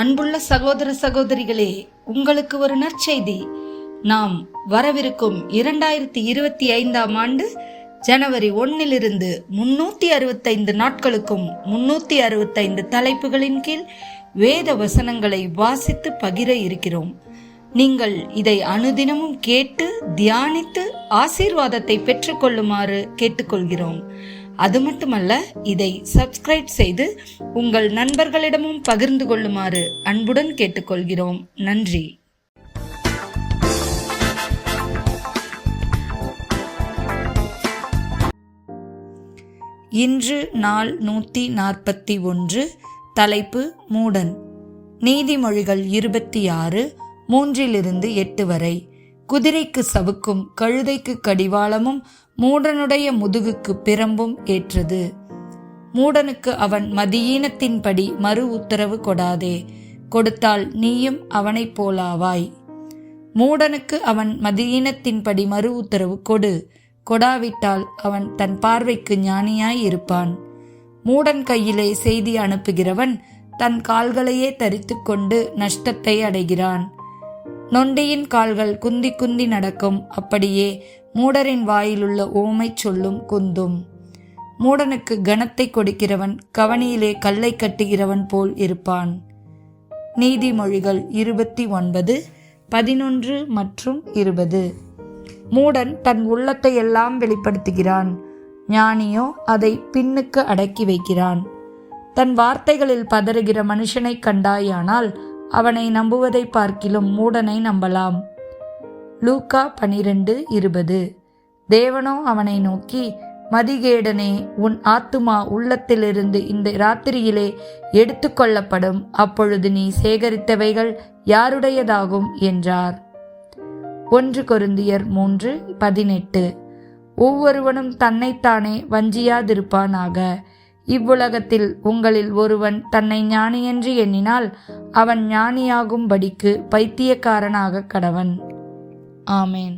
அன்புள்ள சகோதர சகோதரிகளே, உங்களுக்கு ஒரு நற்செய்தி. நாம் வரவிருக்கும் 2025 ஆண்டு ஜனவரி 1 365 நாட்களுக்கும் 365 தலைப்புகளின் கீழ் வேத வசனங்களை வாசித்து பகிர இருக்கிறோம். நீங்கள் இதை அனுதினமும் கேட்டு தியானித்து ஆசீர்வாதத்தை பெற்றுக்கொள்ளுமாறு கேட்டுக்கொள்கிறோம். அது மட்டுமல்ல, இதை சப்ஸ்கிரைப் செய்து உங்கள் நண்பர்களிடமும் பகிர்ந்து கொள்ளுமாறு அன்புடன் கேட்டுக்கொள்கிறோம். நன்றி. இன்று நாள் 141. தலைப்பு மூடன். நீதிமொழிகள் 26 3-8 வரை. குதிரைக்கு சவுக்கும் கழுதைக்கு கடிவாளமும் மூடனுடைய முதுகுக்கு பிரம்பும் ஏற்றது. மூடனுக்கு அவன் மதியீனத்தின்படி மறு உத்தரவு கொடாதே, கொடுத்தால் நீயும் அவனைப் போலாவாய். மூடனுக்கு அவன் மதியீனத்தின்படி மறு உத்தரவு கொடு, கொடாவிட்டால் அவன் தன் பார்வைக்கு ஞானியாய் இருப்பான். மூடன் கையிலே செய்தி அனுப்புகிறவன் தன் கால்களையே தரித்து கொண்டு நஷ்டத்தை அடைகிறான். நொண்டியின் கால்கள் குந்தி குந்தி நடக்கும், அப்படியே மூடரின் வாயிலுள்ள ஓமை சொல்லும் குந்தும். மூடனுக்கு கனத்தை கொடுக்கிறவன் கவனியிலே கல்லை கட்டுகிறவன் போல் இருப்பான். நீதிமொழிகள் 29 11 மற்றும் 20. மூடன் தன் உள்ளத்தை எல்லாம் வெளிப்படுத்துகிறான், ஞானியோ அதை பின்னுக்கு அடக்கி வைக்கிறான். தன் வார்த்தைகளில் பதறுகிற மனுஷனை கண்டாயானால் அவனை நம்புவதை பார்க்கிலும் மூடனை நம்பலாம். லூக்கா 12:20. தேவனோ அவனை நோக்கி, மதிகேடனே, உன் ஆத்துமா உள்ளத்திலிருந்து இந்த ராத்திரியிலே எடுத்து கொள்ளப்படும், அப்பொழுது நீ சேகரித்தவைகள் யாருடையதாகும் என்றார். 1 கொரிந்தியர் 3:18. ஒவ்வொருவனும் தன்னைத்தானே வஞ்சியாதிருப்பானாக. இவ்வுலகத்தில் உங்களில் ஒருவன் தன்னை ஞானியென்று எண்ணினால் அவன் ஞானியாகும்படிக்கு பைத்தியக்காரனாக கடவன். ஆமேன்.